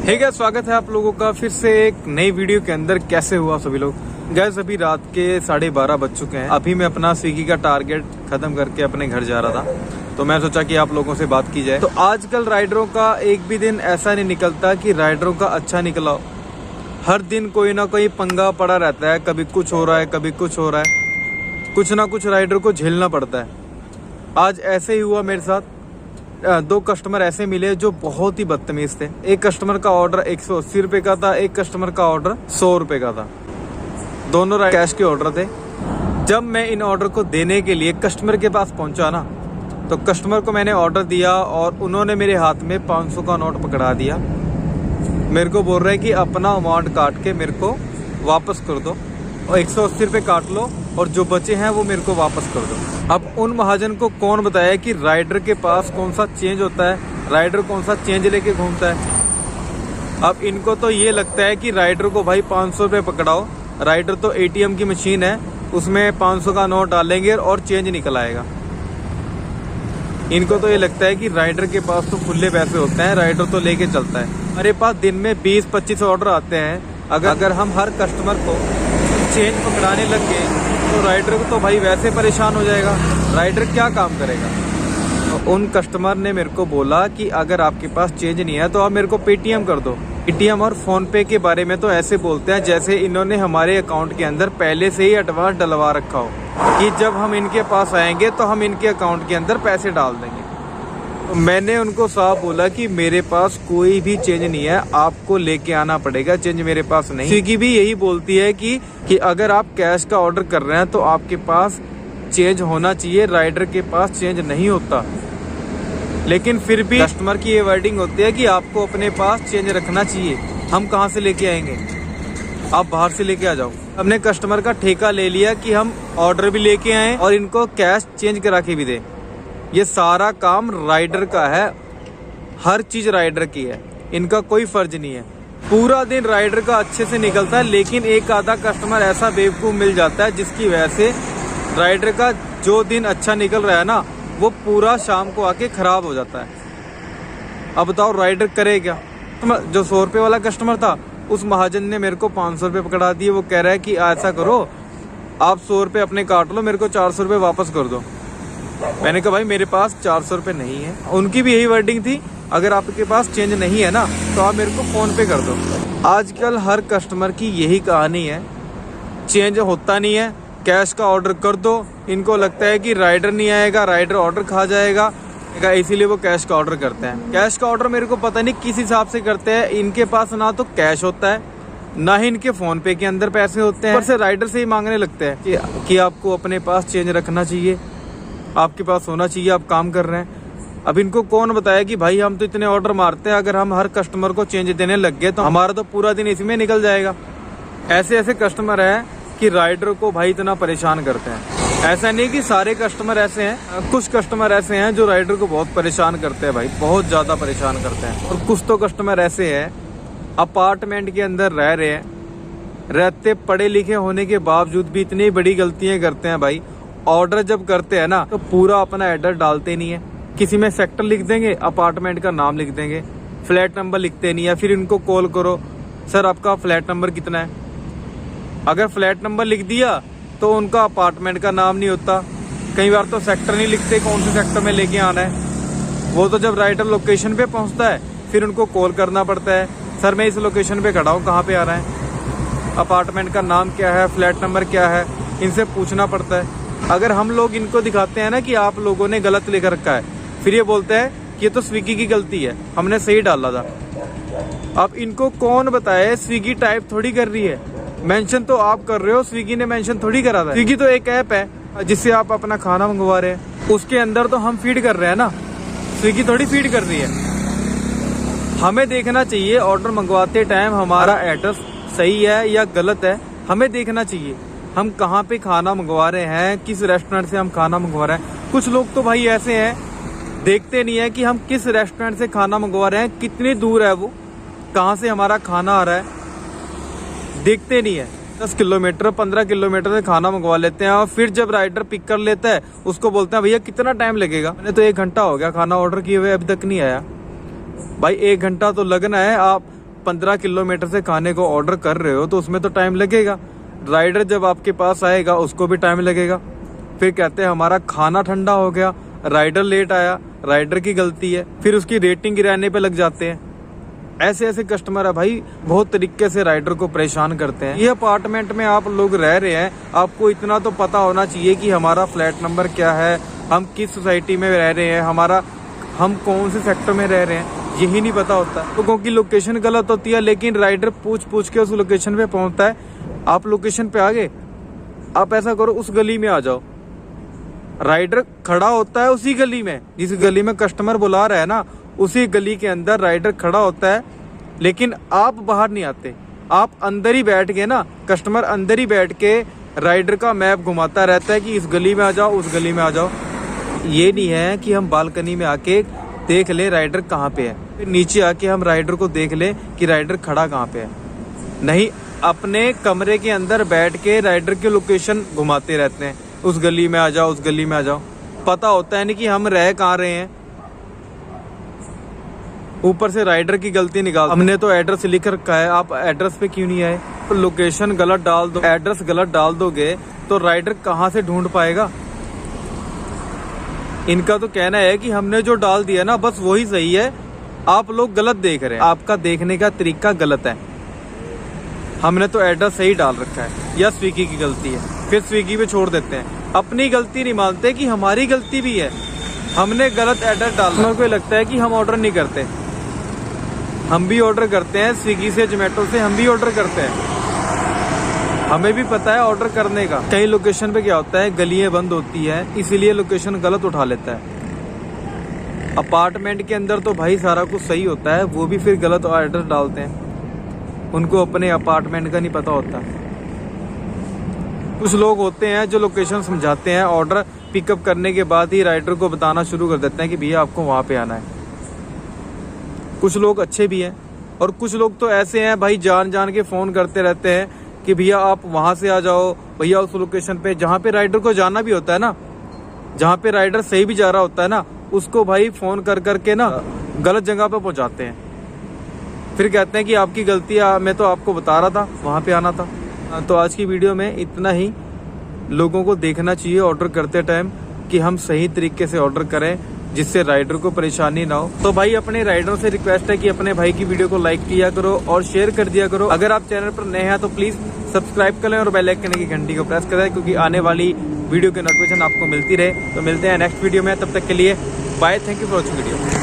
ठीक है, स्वागत है आप लोगों का फिर से एक नई वीडियो के अंदर। कैसे हुआ सभी लोग? गैस अभी रात के 12:30 बज चुके हैं। अभी मैं अपना स्विगी का टारगेट खत्म करके अपने घर जा रहा था, तो मैं सोचा कि आप लोगों से बात की जाए। तो आजकल राइडरों का एक भी दिन ऐसा नहीं निकलता कि राइडरों का अच्छा निकला हो। हर दिन कोई ना कोई पंगा पड़ा रहता है, कभी कुछ हो रहा है, कभी कुछ हो रहा है। कुछ ना कुछ राइडर को झेलना पड़ता है। आज ऐसे ही हुआ मेरे साथ। 2 कस्टमर ऐसे मिले जो बहुत ही बदतमीज थे। एक कस्टमर का ऑर्डर 180 रुपए का था, एक कस्टमर का ऑर्डर 100 रुपए का था। दोनों कैश के ऑर्डर थे। जब मैं इन ऑर्डर को देने के लिए कस्टमर के पास पहुंचा ना, तो कस्टमर को मैंने ऑर्डर दिया और उन्होंने मेरे हाथ में 500 का नोट पकड़ा दिया। मेरे को बोल रहे कि अपना अमाउंट काट के मेरे को वापस कर दो और 180 रुपए काट लो और जो बचे हैं वो मेरे को वापस कर दो। अब उन महाजन को कौन बताया कि राइडर के पास कौन सा चेंज होता है, राइडर कौन सा चेंज लेके घूमता है। अब इनको तो ये लगता है कि राइडर को भाई 500 रुपए पकड़ाओ, राइडर तो ATM की मशीन है, उसमें 500 का नोट डालेंगे और चेंज निकल आएगा। इनको तो ये लगता है कि राइडर के पास तो खुले पैसे होते हैं, राइडर तो लेके चलता है। हमारे पास दिन में 20-25 ऑर्डर आते हैं। अगर हम हर कस्टमर को चेंज पकड़ाने लग गए तो राइडर को तो भाई वैसे परेशान हो जाएगा, राइडर क्या काम करेगा। तो उन कस्टमर ने मेरे को बोला कि अगर आपके पास चेंज नहीं है तो आप मेरे को पेटीएम कर दो। पेटीएम और फोन पे के बारे में तो ऐसे बोलते हैं जैसे इन्होंने हमारे अकाउंट के अंदर पहले से ही एडवांस डलवा रखा हो कि जब हम इनके पास आएंगे तो हम इनके अकाउंट के अंदर पैसे डाल देंगे। तो मैंने उनको साफ बोला कि मेरे पास कोई भी चेंज नहीं है, आपको लेके आना पड़ेगा, चेंज मेरे पास नहीं। स्विगी भी यही बोलती है कि अगर आप कैश का ऑर्डर कर रहे हैं तो आपके पास चेंज होना चाहिए, राइडर के पास चेंज नहीं होता। लेकिन फिर भी कस्टमर की ये वर्डिंग होती है कि आपको अपने पास चेंज रखना चाहिए। हम कहाँ से लेके आएंगे, आप बाहर से लेके आ जाओ। हमने कस्टमर का ठेका ले लिया कि हम ऑर्डर भी लेके आए और इनको कैश चेंज करा के भी दें। ये सारा काम राइडर का है, हर चीज राइडर की है, इनका कोई फर्ज नहीं है। पूरा दिन राइडर का अच्छे से निकलता है, लेकिन एक आधा कस्टमर ऐसा बेवकूफ मिल जाता है जिसकी वजह से राइडर का जो दिन अच्छा निकल रहा है ना, वो पूरा शाम को आके खराब हो जाता है। अब बताओ राइडर करे क्या? जो 100 रुपए वाला कस्टमर था, उस महाजन ने मेरे को 500 रुपए पकड़ा दिए। वो कह रहा है कि ऐसा करो, आप 100 रुपए अपने काट लो, मेरे को 400 रुपए वापस कर दो। मैंने कहा भाई मेरे पास 400 रुपए नहीं है। उनकी भी यही वर्डिंग थी, अगर आपके पास चेंज नहीं है ना तो आप मेरे को फोन पे कर दो। आजकल हर कस्टमर की यही कहानी है, चेंज होता नहीं है, कैश का ऑर्डर कर दो। इनको लगता है कि राइडर नहीं आएगा, राइडर ऑर्डर खा जाएगा, इसीलिए वो कैश का ऑर्डर करते हैं। कैश का ऑर्डर मेरे को पता नहीं किस हिसाब से करते हैं। इनके पास ना तो कैश होता है, ना ही इनके फोन पे के अंदर पैसे होते हैं। ऊपर से राइडर से ही मांगने लगते हैं कि आपको अपने पास चेंज रखना चाहिए, आपके पास होना चाहिए, आप काम कर रहे हैं। अब इनको कौन बताया कि भाई हम तो इतने ऑर्डर मारते हैं, अगर हम हर कस्टमर को चेंज देने लग गए तो हमारा तो पूरा दिन इसी में निकल जाएगा। ऐसे ऐसे कस्टमर हैं कि राइडर को भाई इतना परेशान करते हैं। ऐसा नहीं कि सारे कस्टमर ऐसे हैं, कुछ कस्टमर ऐसे हैं जो राइडर को बहुत परेशान करते हैं भाई, बहुत ज्यादा परेशान करते हैं। और कुछ तो कस्टमर ऐसे हैं अपार्टमेंट के अंदर रह रहे हैं, रहते पढ़े लिखे होने के बावजूद भी इतनी बड़ी गलतियां करते हैं भाई। ऑर्डर जब करते हैं ना तो पूरा अपना एड्रेस डालते नहीं है, किसी में सेक्टर लिख देंगे, अपार्टमेंट का नाम लिख देंगे, फ्लैट नंबर लिखते नहीं है। फिर इनको कॉल करो, सर आपका फ्लैट नंबर कितना है। अगर फ्लैट नंबर लिख दिया तो उनका अपार्टमेंट का नाम नहीं होता। कई बार तो सेक्टर नहीं लिखते, कौन से सेक्टर में लेके आना है। वो तो जब राइडर लोकेशन पे पहुंचता है फिर उनको कॉल करना पड़ता है, सर मैं इस लोकेशन पे खड़ा हूँ, कहाँ पे आ रहा है, अपार्टमेंट का नाम क्या है, फ्लैट नंबर क्या है, इनसे पूछना पड़ता है। अगर हम लोग इनको दिखाते हैं ना कि आप लोगों ने गलत लिख रखा है, फिर ये बोलते हैं कि ये तो स्विगी की गलती है, हमने सही डाला था। अब इनको कौन बताए, स्विगी टाइप थोड़ी कर रही है, मेंशन तो आप कर रहे हो, स्विगी ने मेंशन थोड़ी करा था। स्विगी तो एक ऐप है जिससे आप अपना खाना मंगवा रहे हैं, उसके अंदर तो हम फीड कर रहे हैं ना, स्विगी थोड़ी फीड कर रही है। हमें देखना चाहिए ऑर्डर मंगवाते टाइम हमारा एड्रेस सही है या गलत है, हमें देखना चाहिए हम कहाँ पे खाना मंगवा रहे हैं, किस रेस्टोरेंट से हम खाना मंगवा रहे हैं। कुछ लोग तो भाई ऐसे हैं, देखते नहीं है कि हम किस रेस्टोरेंट से खाना मंगवा रहे हैं, कितनी दूर है वो, कहाँ से हमारा खाना आ रहा है, देखते नहीं है। 10 किलोमीटर 15 किलोमीटर से खाना मंगवा लेते हैं और फिर जब राइडर पिक कर लेता है उसको बोलते हैं भैया कितना टाइम लगेगा। मैंने तो 1 घंटा हो गया खाना ऑर्डर किए हुए, अभी तक नहीं आया। भाई 1 घंटा तो लगना है, आप 15 किलोमीटर से खाने को ऑर्डर कर रहे हो तो उसमें तो टाइम लगेगा। राइडर जब आपके पास आएगा उसको भी टाइम लगेगा। फिर कहते हैं हमारा खाना ठंडा हो गया, राइडर लेट आया, राइडर की गलती है, फिर उसकी रेटिंग गिराने पे लग जाते हैं। ऐसे ऐसे कस्टमर है भाई, बहुत तरीके से राइडर को परेशान करते हैं। ये अपार्टमेंट में आप लोग रह रहे हैं, आपको इतना तो पता होना चाहिए कि हमारा फ्लैट नंबर क्या है, हम किस सोसाइटी में रह रहे हैं, हम कौन से सेक्टर में रह रहे हैं, यही नहीं पता होता। लोगों की लोकेशन गलत होती है, लेकिन राइडर पूछ के उस लोकेशन पे पहुंचता है। आप लोकेशन पे आ गए, आप ऐसा करो उस गली में आ जाओ। राइडर खड़ा होता है उसी गली में, जिस गली में कस्टमर बुला रहा है ना, उसी गली के अंदर राइडर खड़ा होता है, लेकिन आप बाहर नहीं आते। आप अंदर ही बैठ के ना, कस्टमर अंदर ही बैठ के राइडर का मैप घुमाता रहता है कि इस गली में आ जाओ, उस गली में आ जाओ। ये नहीं है कि हम बालकनी में आके देख ले राइडर कहाँ पे है, फिर नीचे आके हम राइडर को देख ले कि राइडर खड़ा कहाँ पे है। नहीं, अपने कमरे के अंदर बैठ के राइडर की लोकेशन घुमाते रहते हैं, उस गली में आ जाओ, उस गली में आ जाओ। पता होता है नहीं कि हम रह कहाँ रहे हैं। ऊपर से राइडर की गलती निकाल, हमने तो एड्रेस लिख रखा है, आप एड्रेस पे क्यों नहीं आए? तो लोकेशन गलत डाल दो, एड्रेस गलत डाल दोगे तो राइडर कहाँ से ढूंढ पाएगा? इनका तो कहना है कि हमने जो डाल दिया ना बस वही सही है, आप लोग गलत देख रहे हैं, आपका देखने का तरीका गलत है। हमने तो एड्रेस सही डाल रखा है, या स्विगी की गलती है, फिर स्विगी पे छोड़ देते हैं। अपनी गलती नहीं मानते कि हमारी गलती भी है, हमने गलत एड्रेस डालना। कोई लगता है कि हम ऑर्डर नहीं करते, हम भी ऑर्डर करते हैं, स्विगी से जोमेटो से हम भी ऑर्डर करते हैं, हमें भी पता है ऑर्डर करने का। कई लोकेशन पे क्या होता है, गलियां बंद होती है, इसीलिए लोकेशन गलत उठा लेता है। अपार्टमेंट के अंदर तो भाई सारा कुछ सही होता है, वो भी फिर गलत एड्रेस डालते हैं, उनको अपने अपार्टमेंट का नहीं पता होता। कुछ लोग होते हैं जो लोकेशन समझाते हैं, ऑर्डर पिकअप करने के बाद ही राइडर को बताना शुरू कर देते हैं कि भैया आपको वहां पे आना है। कुछ लोग अच्छे भी हैं और कुछ लोग तो ऐसे हैं भाई, जान के फोन करते रहते हैं कि भैया आप वहां से आ जाओ, भैया उस लोकेशन पे जहाँ पे राइडर को जाना भी होता है ना, जहाँ पे राइडर सही भी जा रहा होता है ना, उसको भाई फोन करके ना गलत जगह पे पहुंचाते हैं। फिर कहते हैं कि आपकी गलती है, मैं तो आपको बता रहा था वहां पे आना था। तो आज की वीडियो में इतना ही। लोगों को देखना चाहिए ऑर्डर करते टाइम कि हम सही तरीके से ऑर्डर करें, जिससे राइडर को परेशानी ना हो। तो भाई अपने राइडर से रिक्वेस्ट है कि अपने भाई की वीडियो को लाइक किया करो और शेयर कर दिया करो। अगर आप चैनल पर नए हैं तो प्लीज सब्सक्राइब कर लें और बेल आइकन की घंटी को प्रेस करें, क्योंकि आने वाली वीडियो की नोटिफिकेशन आपको मिलती रहे। तो मिलते हैं नेक्स्ट वीडियो में, तब तक के लिए bye, thank you for watching video.